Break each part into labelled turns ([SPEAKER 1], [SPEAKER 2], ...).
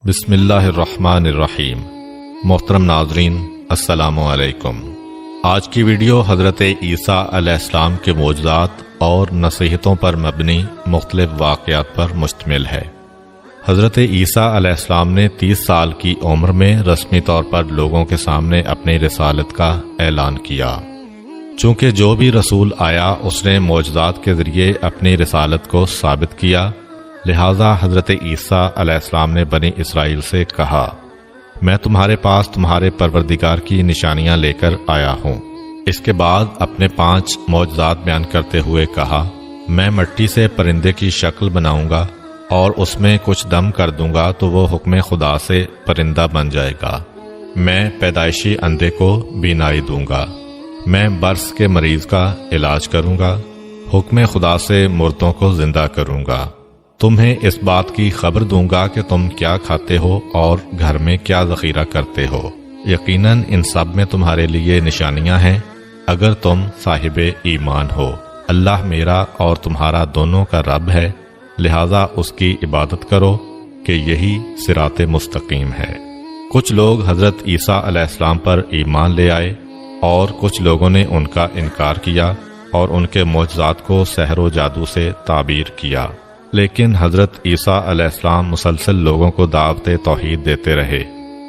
[SPEAKER 1] بسم اللہ الرحمن الرحیم۔ محترم ناظرین، السلام علیکم۔ آج کی ویڈیو حضرت عیسیٰ علیہ السلام کے معجزات اور نصیحتوں پر مبنی مختلف واقعات پر مشتمل ہے۔ حضرت عیسیٰ علیہ السلام نے 30 سال کی عمر میں رسمی طور پر لوگوں کے سامنے اپنی رسالت کا اعلان کیا۔ چونکہ جو بھی رسول آیا اس نے معجزات کے ذریعے اپنی رسالت کو ثابت کیا، لہذا حضرت عیسیٰ علیہ السلام نے بنی اسرائیل سے کہا، میں تمہارے پاس تمہارے پروردگار کی نشانیاں لے کر آیا ہوں۔ اس کے بعد اپنے 5 معجزات بیان کرتے ہوئے کہا، میں مٹی سے پرندے کی شکل بناؤں گا اور اس میں کچھ دم کر دوں گا تو وہ حکم خدا سے پرندہ بن جائے گا۔ میں پیدائشی اندھے کو بینائی دوں گا۔ میں برس کے مریض کا علاج کروں گا۔ حکم خدا سے مردوں کو زندہ کروں گا۔ تمہیں اس بات کی خبر دوں گا کہ تم کیا کھاتے ہو اور گھر میں کیا ذخیرہ کرتے ہو۔ یقیناً ان سب میں تمہارے لیے نشانیاں ہیں اگر تم صاحب ایمان ہو۔ اللہ میرا اور تمہارا دونوں کا رب ہے، لہذا اس کی عبادت کرو کہ یہی صراط مستقیم ہے۔ کچھ لوگ حضرت عیسیٰ علیہ السلام پر ایمان لے آئے اور کچھ لوگوں نے ان کا انکار کیا اور ان کے معجزات کو سحر و جادو سے تعبیر کیا۔ لیکن حضرت عیسیٰ علیہ السلام مسلسل لوگوں کو دعوت توحید دیتے رہے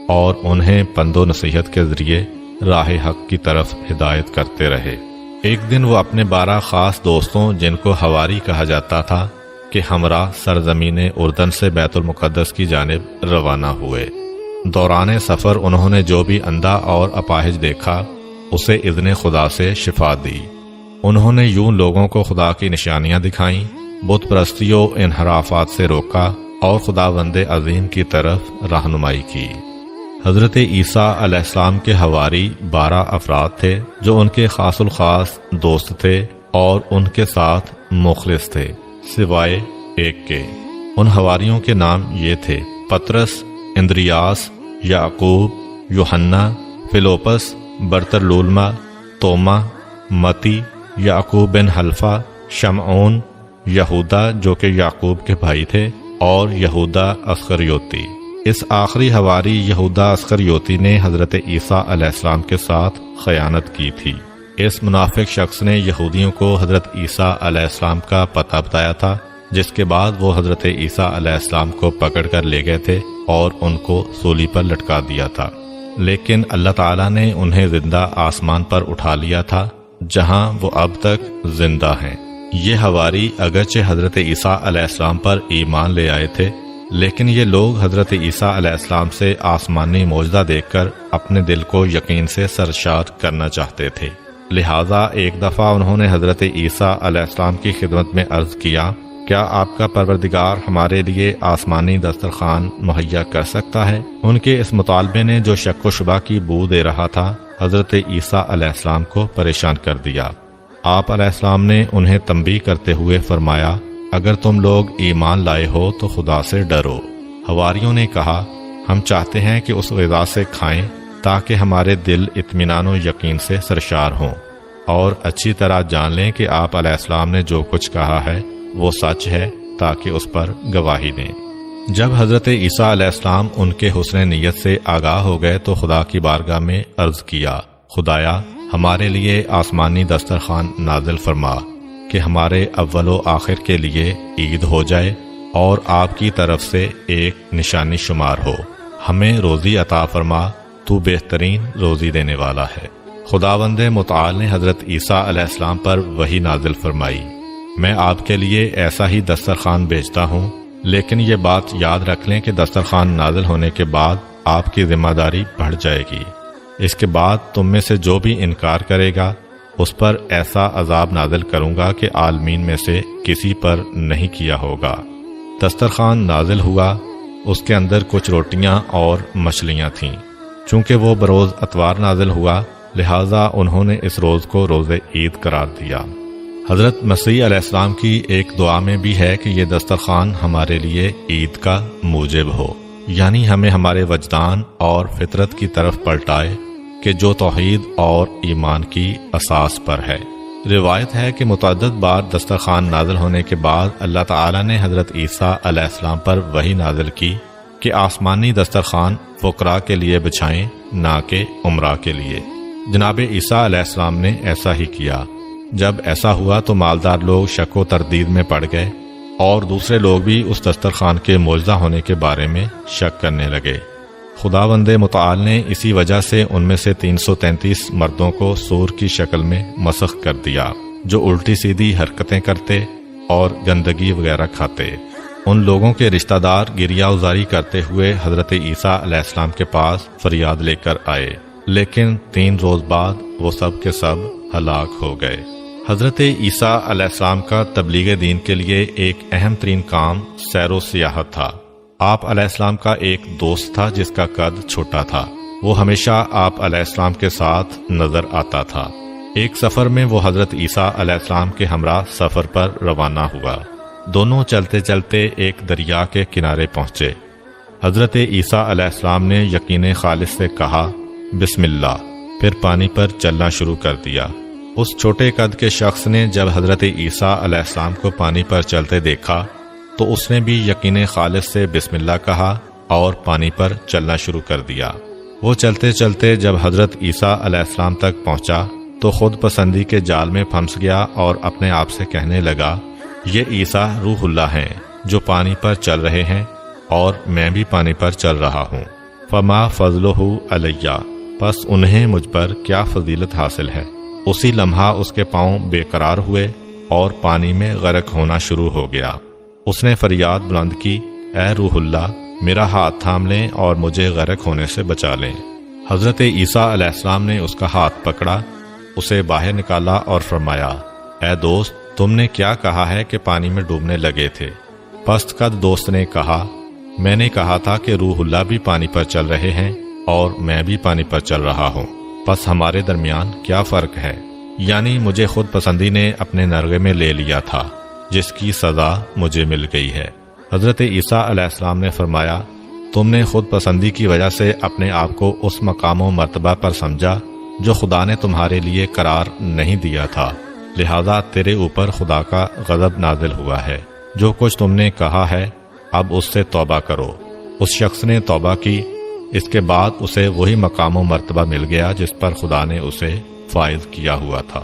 [SPEAKER 1] اور انہیں پند و نصیحت کے ذریعے راہ حق کی طرف ہدایت کرتے رہے۔ ایک دن وہ اپنے 12 خاص دوستوں، جن کو حواری کہا جاتا تھا، کہ ہمراہ سرزمین اردن سے بیت المقدس کی جانب روانہ ہوئے۔ دوران سفر انہوں نے جو بھی اندھا اور اپاہج دیکھا اسے اذن خدا سے شفا دی۔ انہوں نے یوں لوگوں کو خدا کی نشانیاں دکھائیں، بت پرستی و انحرافات سے روکا اور خداوند عظیم کی طرف رہنمائی کی۔ حضرت عیسیٰ علیہ السلام کے حواری 12 افراد تھے جو ان کے خاص الخاص دوست تھے اور ان کے ساتھ مخلص تھے، سوائے ایک کے۔ ان حواریوں کے نام یہ تھے: پطرس، اندریاس، یعقوب، یوحنا، فیلوپس، برتلولما، توما، متی، یعقوب بن حلفہ، شمعون، یہودا جو کہ یعقوب کے بھائی تھے، اور یہودا اسخریوتی۔ اس آخری حواری یہودا اسخریوتی نے حضرت عیسیٰ علیہ السلام کے ساتھ خیانت کی تھی۔ اس منافق شخص نے یہودیوں کو حضرت عیسیٰ علیہ السلام کا پتہ بتایا تھا، جس کے بعد وہ حضرت عیسیٰ علیہ السلام کو پکڑ کر لے گئے تھے اور ان کو سولی پر لٹکا دیا تھا۔ لیکن اللہ تعالیٰ نے انہیں زندہ آسمان پر اٹھا لیا تھا، جہاں وہ اب تک زندہ ہیں۔ یہ حواری اگرچہ حضرت عیسیٰ علیہ السلام پر ایمان لے آئے تھے، لیکن یہ لوگ حضرت عیسیٰ علیہ السلام سے آسمانی معجزہ دیکھ کر اپنے دل کو یقین سے سرشار کرنا چاہتے تھے۔ لہٰذا ایک دفعہ انہوں نے حضرت عیسیٰ علیہ السلام کی خدمت میں عرض کیا، کیا آپ کا پروردگار ہمارے لیے آسمانی دسترخوان مہیا کر سکتا ہے؟ ان کے اس مطالبے نے، جو شک و شبہ کی بو دے رہا تھا، حضرت عیسیٰ علیہ السلام کو پریشان کر دیا۔ آپ علیہ السلام نے انہیں تنبیہ کرتے ہوئے فرمایا، اگر تم لوگ ایمان لائے ہو تو خدا سے ڈرو۔ حواریوں نے کہا، ہم چاہتے ہیں کہ اس غذا سے کھائیں تاکہ ہمارے دل اطمینان و یقین سے سرشار ہوں اور اچھی طرح جان لیں کہ آپ علیہ السلام نے جو کچھ کہا ہے وہ سچ ہے، تاکہ اس پر گواہی دیں۔ جب حضرت عیسیٰ علیہ السلام ان کے حسن نیت سے آگاہ ہو گئے تو خدا کی بارگاہ میں عرض کیا، خدایا ہمارے لیے آسمانی دسترخوان نازل فرما کہ ہمارے اول و آخر کے لیے عید ہو جائے اور آپ کی طرف سے ایک نشانی شمار ہو۔ ہمیں روزی عطا فرما، تو بہترین روزی دینے والا ہے۔ خداوند متعال نے حضرت عیسیٰ علیہ السلام پر وحی نازل فرمائی، میں آپ کے لیے ایسا ہی دسترخوان بھیجتا ہوں، لیکن یہ بات یاد رکھ لیں کہ دسترخوان نازل ہونے کے بعد آپ کی ذمہ داری بڑھ جائے گی۔ اس کے بعد تم میں سے جو بھی انکار کرے گا اس پر ایسا عذاب نازل کروں گا کہ عالمین میں سے کسی پر نہیں کیا ہوگا۔ دسترخوان نازل ہوا، اس کے اندر کچھ روٹیاں اور مچھلیاں تھیں۔ چونکہ وہ بروز اتوار نازل ہوا، لہٰذا انہوں نے اس روز کو روز عید قرار دیا۔ حضرت مسیح علیہ السلام کی ایک دعا میں بھی ہے کہ یہ دسترخوان ہمارے لیے عید کا موجب ہو، یعنی ہمیں ہمارے وجدان اور فطرت کی طرف پلٹائے کہ جو توحید اور ایمان کی اساس پر ہے۔ روایت ہے کہ متعدد بار دسترخوان نازل ہونے کے بعد اللہ تعالیٰ نے حضرت عیسیٰ علیہ السلام پر وحی نازل کی کہ آسمانی دسترخوان فقراء کے لیے بچھائیں، نہ کہ عمراء کے لیے۔ جناب عیسیٰ علیہ السلام نے ایسا ہی کیا۔ جب ایسا ہوا تو مالدار لوگ شک و تردید میں پڑ گئے اور دوسرے لوگ بھی اس دسترخوان کے معجزہ ہونے کے بارے میں شک کرنے لگے۔ خداوند متعال نے اسی وجہ سے ان میں سے 333 مردوں کو سور کی شکل میں مسخ کر دیا، جو الٹی سیدھی حرکتیں کرتے اور گندگی وغیرہ کھاتے۔ ان لوگوں کے رشتہ دار گریہ ازاری کرتے ہوئے حضرت عیسیٰ علیہ السلام کے پاس فریاد لے کر آئے، لیکن 3 روز بعد وہ سب کے سب ہلاک ہو گئے۔ حضرت عیسیٰ علیہ السلام کا تبلیغ دین کے لیے ایک اہم ترین کام سیر و سیاحت تھا۔ آپ علیہ السلام کا ایک دوست تھا جس کا قد چھوٹا تھا۔ وہ ہمیشہ آپ علیہ السلام کے ساتھ نظر آتا تھا۔ ایک سفر میں وہ حضرت عیسیٰ علیہ السلام کے ہمراہ سفر پر روانہ ہوا۔ دونوں چلتے چلتے ایک دریا کے کنارے پہنچے۔ حضرت عیسیٰ علیہ السلام نے یقین خالص سے کہا بسم اللہ، پھر پانی پر چلنا شروع کر دیا۔ اس چھوٹے قد کے شخص نے جب حضرت عیسیٰ علیہ السلام کو پانی پر چلتے دیکھا تو اس نے بھی یقین خالص سے بسم اللہ کہا اور پانی پر چلنا شروع کر دیا۔ وہ چلتے چلتے جب حضرت عیسیٰ علیہ السلام تک پہنچا تو خود پسندی کے جال میں پھنس گیا اور اپنے آپ سے کہنے لگا، یہ عیسیٰ روح اللہ ہیں جو پانی پر چل رہے ہیں اور میں بھی پانی پر چل رہا ہوں۔ فما فضلہ علیہ، پس انہیں مجھ پر کیا فضیلت حاصل ہے۔ اسی لمحہ اس کے پاؤں بے قرار ہوئے اور پانی میں غرق ہونا شروع ہو گیا۔ اس نے فریاد بلند کی، اے روح اللہ، میرا ہاتھ تھام لیں اور مجھے غرق ہونے سے بچا لیں۔ حضرت عیسیٰ علیہ السلام نے اس کا ہاتھ پکڑا، اسے باہر نکالا اور فرمایا، اے دوست، تم نے کیا کہا ہے کہ پانی میں ڈوبنے لگے تھے؟ پست قد دوست نے کہا، میں نے کہا تھا کہ روح اللہ بھی پانی پر چل رہے ہیں اور میں بھی پانی پر چل رہا ہوں، پس ہمارے درمیان کیا فرق ہے؟ یعنی مجھے خود پسندی نے اپنے نرغے میں لے لیا تھا، جس کی سزا مجھے مل گئی ہے۔ حضرت عیسیٰ علیہ السلام نے فرمایا، تم نے خود پسندی کی وجہ سے اپنے آپ کو اس مقام و مرتبہ پر سمجھا جو خدا نے تمہارے لیے قرار نہیں دیا تھا، لہذا تیرے اوپر خدا کا غضب نازل ہوا ہے۔ جو کچھ تم نے کہا ہے اب اس سے توبہ کرو۔ اس شخص نے توبہ کی، اس کے بعد اسے وہی مقام و مرتبہ مل گیا جس پر خدا نے اسے فائز کیا ہوا تھا۔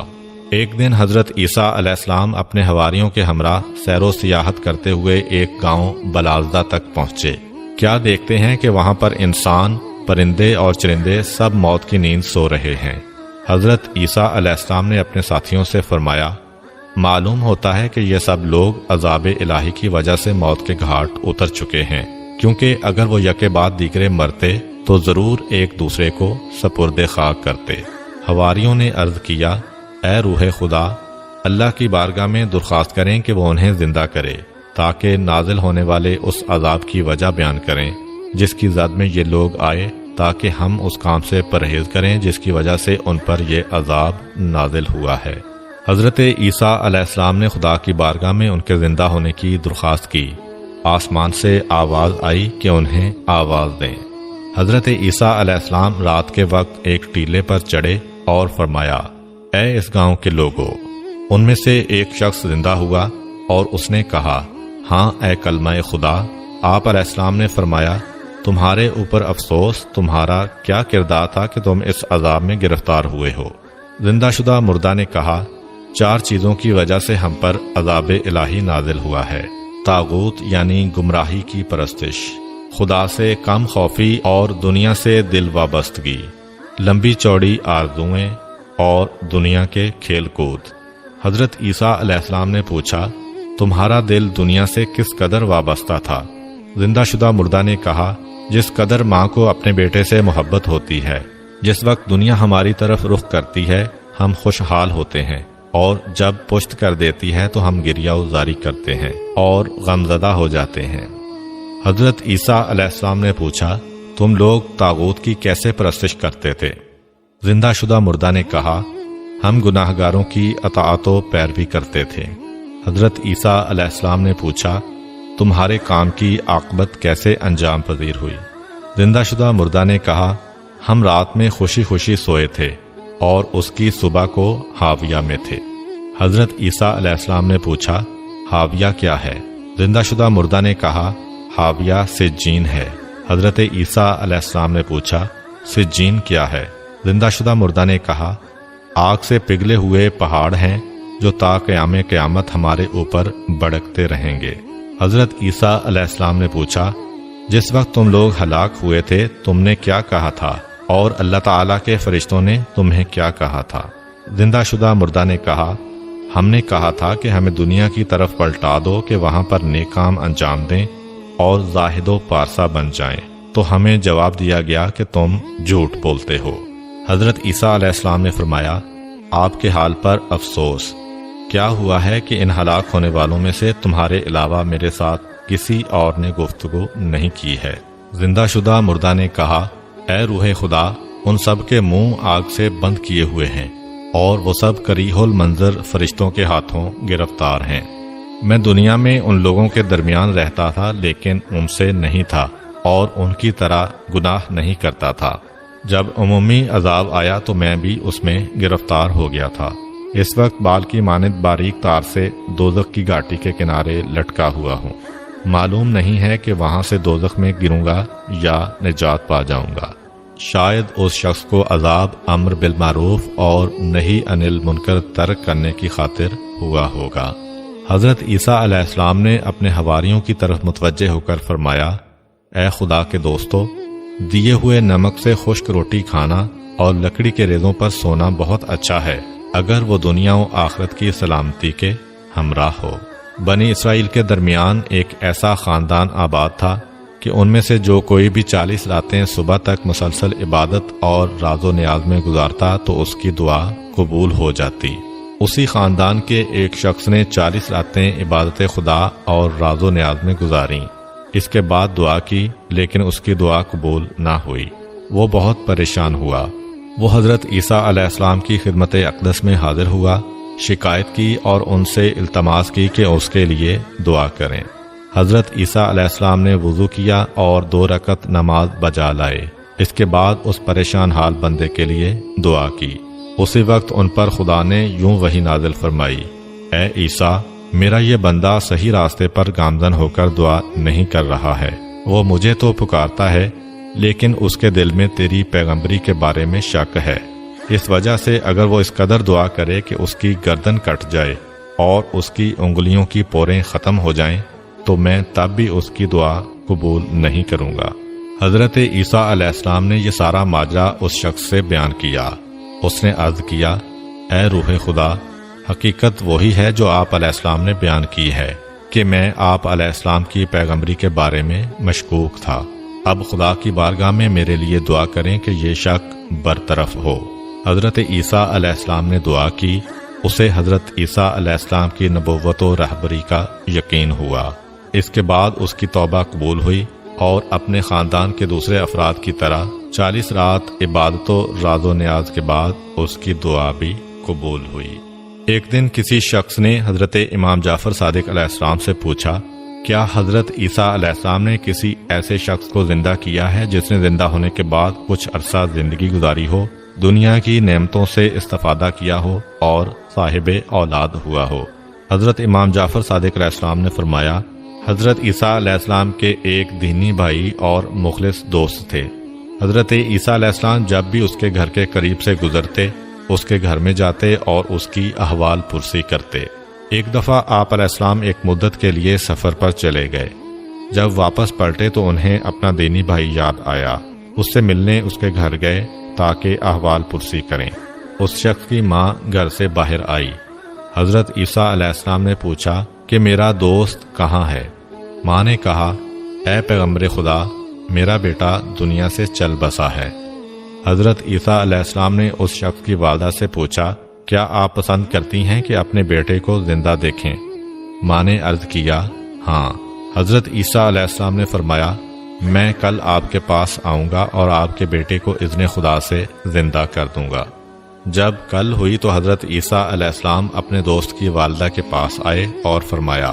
[SPEAKER 1] ایک دن حضرت عیسیٰ علیہ السلام اپنے حواریوں کے ہمراہ سیر و سیاحت کرتے ہوئے ایک گاؤں بلازدہ تک پہنچے۔ کیا دیکھتے ہیں کہ وہاں پر انسان، پرندے اور چرندے سب موت کی نیند سو رہے ہیں۔ حضرت عیسیٰ علیہ السلام نے اپنے ساتھیوں سے فرمایا، معلوم ہوتا ہے کہ یہ سب لوگ عذاب الہی کی وجہ سے موت کے گھاٹ اتر چکے ہیں، کیونکہ اگر وہ یکے بعد دیگرے مرتے تو ضرور ایک دوسرے کو سپرد خاک کرتے۔ حواریوں نے عرض کیا، اے روح خدا، اللہ کی بارگاہ میں درخواست کریں کہ وہ انہیں زندہ کرے تاکہ نازل ہونے والے اس عذاب کی وجہ بیان کریں جس کی زد میں یہ لوگ آئے، تاکہ ہم اس کام سے پرہیز کریں جس کی وجہ سے ان پر یہ عذاب نازل ہوا ہے۔ حضرت عیسیٰ علیہ السلام نے خدا کی بارگاہ میں ان کے زندہ ہونے کی درخواست کی۔ آسمان سے آواز آئی کہ انہیں آواز دیں۔ حضرت عیسیٰ علیہ السلام رات کے وقت ایک ٹیلے پر چڑھے اور فرمایا، اے اس گاؤں کے لوگوں۔ ان میں سے ایک شخص زندہ ہوا اور اس نے کہا، ہاں اے کلمہ خدا۔ آپ علیہ السلام نے فرمایا، تمہارے اوپر افسوس، تمہارا کیا کردار تھا کہ تم اس عذاب میں گرفتار ہوئے ہو؟ زندہ شدہ مردہ نے کہا، 4 چیزوں کی وجہ سے ہم پر عذاب الہی نازل ہوا ہے۔ طاغوت یعنی گمراہی کی پرستش، خدا سے کم خوفی اور دنیا سے دل وابستگی، لمبی چوڑی آرزوئیں اور دنیا کے کھیل کود۔ حضرت عیسیٰ علیہ السلام نے پوچھا، تمہارا دل دنیا سے کس قدر وابستہ تھا؟ زندہ شدہ مردہ نے کہا، جس قدر ماں کو اپنے بیٹے سے محبت ہوتی ہے۔ جس وقت دنیا ہماری طرف رخ کرتی ہے ہم خوشحال ہوتے ہیں، اور جب پشت کر دیتی ہے تو ہم گریہ ازاری کرتے ہیں اور غمزدہ ہو جاتے ہیں۔ حضرت عیسیٰ علیہ السلام نے پوچھا، تم لوگ طاغوت کی کیسے پرستش کرتے تھے؟ زندہ شدہ مردہ نے کہا، ہم گناہ گاروں کی اطاعت و پیروی کرتے تھے۔ حضرت عیسیٰ علیہ السلام نے پوچھا، تمہارے کام کی عاقبت کیسے انجام پذیر ہوئی؟ زندہ شدہ مردہ نے کہا، ہم رات میں خوشی خوشی سوئے تھے اور اس کی صبح کو حاویہ میں تھے۔ حضرت عیسیٰ علیہ السلام نے پوچھا، حاویہ کیا ہے؟ زندہ شدہ مردہ نے کہا، حاویہ سجین ہے، حضرت عیسیٰ علیہ السلام نے پوچھا سجین کیا ہے؟ زندہ شدہ مردہ نے کہا آگ سے پگھلے ہوئے پہاڑ ہیں جو تا قیام قیامت ہمارے اوپر بڑکتے رہیں گے۔ حضرت عیسیٰ علیہ السلام نے پوچھا جس وقت تم لوگ ہلاک ہوئے تھے تم نے کیا کہا تھا اور اللہ تعالیٰ کے فرشتوں نے تمہیں کیا کہا تھا؟ زندہ شدہ مردہ نے کہا ہم نے کہا تھا کہ ہمیں دنیا کی طرف پلٹا دو کہ وہاں پر نیک کام انجام دیں اور زاہد و پارسا بن جائیں، تو ہمیں جواب دیا گیا کہ تم جھوٹ بولتے ہو۔ حضرت عیسیٰ علیہ السلام نے فرمایا آپ کے حال پر افسوس، کیا ہوا ہے کہ ان ہلاک ہونے والوں میں سے تمہارے علاوہ میرے ساتھ کسی اور نے گفتگو نہیں کی ہے؟ زندہ شدہ مردہ نے کہا اے روح خدا، ان سب کے منہ آگ سے بند کیے ہوئے ہیں اور وہ سب کریہ المنظر فرشتوں کے ہاتھوں گرفتار ہیں۔ میں دنیا میں ان لوگوں کے درمیان رہتا تھا لیکن ان سے نہیں تھا اور ان کی طرح گناہ نہیں کرتا تھا۔ جب عمومی عذاب آیا تو میں بھی اس میں گرفتار ہو گیا تھا۔ اس وقت بال کی مانند باریک تار سے دوزخ کی گھاٹی کے کنارے لٹکا ہوا ہوں۔ معلوم نہیں ہے کہ وہاں سے دوزخ میں گروں گا یا نجات پا جاؤں گا۔ شاید اس شخص کو عذاب امر بالمعروف اور نہی عن المنکر ترک کرنے کی خاطر ہوا ہوگا۔ حضرت عیسیٰ علیہ السلام نے اپنے حواریوں کی طرف متوجہ ہو کر فرمایا اے خدا کے دوستو، دیے ہوئے نمک سے خشک روٹی کھانا اور لکڑی کے ریزوں پر سونا بہت اچھا ہے اگر وہ دنیا و آخرت کی سلامتی کے ہمراہ ہو۔ بنی اسرائیل کے درمیان ایک ایسا خاندان آباد تھا کہ ان میں سے جو کوئی بھی 40 راتیں صبح تک مسلسل عبادت اور راز و نیاز میں گزارتا تو اس کی دعا قبول ہو جاتی۔ اسی خاندان کے ایک شخص نے 40 راتیں عبادت خدا اور راز و نیاز میں گزاریں، اس کے بعد دعا کی لیکن اس کی دعا قبول نہ ہوئی۔ وہ بہت پریشان ہوا۔ وہ حضرت عیسیٰ علیہ السلام کی خدمت اقدس میں حاضر ہوا، شکایت کی اور ان سے التماس کی کہ اس کے لیے دعا کریں۔ حضرت عیسیٰ علیہ السلام نے وضو کیا اور 2 رکعت نماز بجا لائے۔ اس کے بعد اس پریشان حال بندے کے لیے دعا کی۔ اسی وقت ان پر خدا نے یوں وحی نازل فرمائی اے عیسیٰ، میرا یہ بندہ صحیح راستے پر گامزن ہو کر دعا نہیں کر رہا ہے، وہ مجھے تو پکارتا ہے لیکن اس کے دل میں تیری پیغمبری کے بارے میں شک ہے۔ اس وجہ سے اگر وہ اس قدر دعا کرے کہ اس کی گردن کٹ جائے اور اس کی انگلیوں کی پوریں ختم ہو جائیں تو میں تب بھی اس کی دعا قبول نہیں کروں گا۔ حضرت عیسیٰ علیہ السلام نے یہ سارا ماجرا اس شخص سے بیان کیا۔ اس نے عرض کیا اے روح خدا، حقیقت وہی ہے جو آپ علیہ السلام نے بیان کی ہے کہ میں آپ علیہ السلام کی پیغمبری کے بارے میں مشکوک تھا۔ اب خدا کی بارگاہ میں میرے لیے دعا کریں کہ یہ شک برطرف ہو۔ حضرت عیسیٰ علیہ السلام نے دعا کی، اسے حضرت عیسیٰ علیہ السلام کی نبوت و رہبری کا یقین ہوا۔ اس کے بعد اس کی توبہ قبول ہوئی اور اپنے خاندان کے دوسرے افراد کی طرح 40 رات عبادت و راز و نیاز کے بعد اس کی دعا بھی قبول ہوئی۔ ایک دن کسی شخص نے حضرت امام جعفر صادق علیہ السلام سے پوچھا کیا حضرت عیسیٰ علیہ السلام نے کسی ایسے شخص کو زندہ کیا ہے جس نے زندہ ہونے کے بعد کچھ عرصہ زندگی گزاری ہو، دنیا کی نعمتوں سے استفادہ کیا ہو اور صاحب اولاد ہوا ہو؟ حضرت امام جعفر صادق علیہ السلام نے فرمایا حضرت عیسیٰ علیہ السلام کے ایک دینی بھائی اور مخلص دوست تھے۔ حضرت عیسیٰ علیہ السلام جب بھی اس کے گھر کے قریب سے گزرتے اس کے گھر میں جاتے اور اس کی احوال پرسی کرتے۔ ایک دفعہ آپ علیہ السلام ایک مدت کے لیے سفر پر چلے گئے۔ جب واپس پلٹے تو انہیں اپنا دینی بھائی یاد آیا۔ اس سے ملنے اس کے گھر گئے تاکہ احوال پرسی کریں۔ اس شخص کی ماں گھر سے باہر آئی۔ حضرت عیسیٰ علیہ السلام نے پوچھا کہ میرا دوست کہاں ہے؟ ماں نے کہا اے پیغمبر خدا، میرا بیٹا دنیا سے چل بسا ہے۔ حضرت عیسیٰ علیہ السلام نے اس شخص کی والدہ سے پوچھا کیا آپ پسند کرتی ہیں کہ اپنے بیٹے کو زندہ دیکھیں؟ ماں نے عرض کیا ہاں۔ حضرت عیسیٰ علیہ السلام نے فرمایا میں کل آپ کے پاس آؤں گا اور آپ کے بیٹے کو اذن خدا سے زندہ کر دوں گا۔ جب کل ہوئی تو حضرت عیسیٰ علیہ السلام اپنے دوست کی والدہ کے پاس آئے اور فرمایا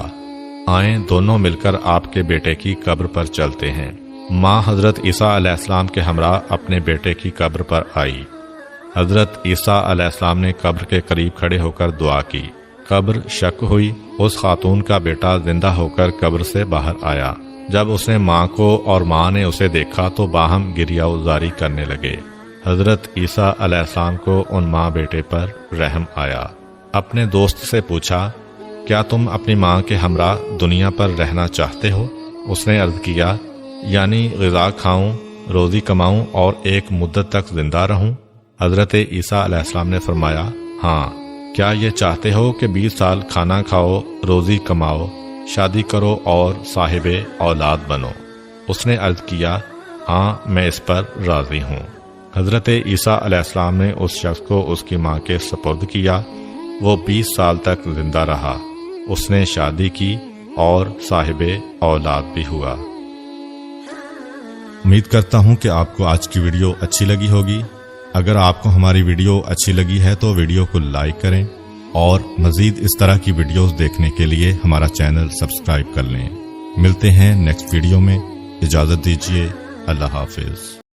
[SPEAKER 1] آئیں دونوں مل کر آپ کے بیٹے کی قبر پر چلتے ہیں۔ ماں حضرت عیسیٰ علیہ السلام کے ہمراہ اپنے بیٹے کی قبر پر آئی۔ حضرت عیسیٰ علیہ السلام نے قبر کے قریب کھڑے ہو کر دعا کی۔ قبر شک ہوئی، اس خاتون کا بیٹا زندہ ہو کر قبر سے باہر آیا۔ جب اس نے ماں کو اور ماں نے اسے دیکھا تو باہم گریہ ازاری کرنے لگے۔ حضرت عیسیٰ علیہ السلام کو ان ماں بیٹے پر رحم آیا۔ اپنے دوست سے پوچھا، کیا تم اپنی ماں کے ہمراہ دنیا پر رہنا چاہتے ہو؟ اس نے عرض کیا، یعنی غذا کھاؤں، روزی کماؤں اور ایک مدت تک زندہ رہوں؟ حضرت عیسیٰ علیہ السلام نے فرمایا، ہاں۔ کیا یہ چاہتے ہو کہ 20 سال کھانا کھاؤ، روزی کماؤ، شادی کرو اور صاحب اولاد بنو؟ اس نے عرض کیا، ہاں میں اس پر راضی ہوں۔ حضرت عیسیٰ علیہ السلام نے اس شخص کو اس کی ماں کے سپرد کیا۔ وہ 20 سال تک زندہ رہا۔ اس نے شادی کی اور صاحب اولاد بھی ہوا۔
[SPEAKER 2] امید کرتا ہوں کہ آپ کو آج کی ویڈیو اچھی لگی ہوگی۔ اگر آپ کو ہماری ویڈیو اچھی لگی ہے تو ویڈیو کو لائک کریں اور مزید اس طرح کی ویڈیوز دیکھنے کے لیے ہمارا چینل سبسکرائب کر لیں۔ ملتے ہیں نیکسٹ ویڈیو میں۔ اجازت دیجیے، اللہ حافظ۔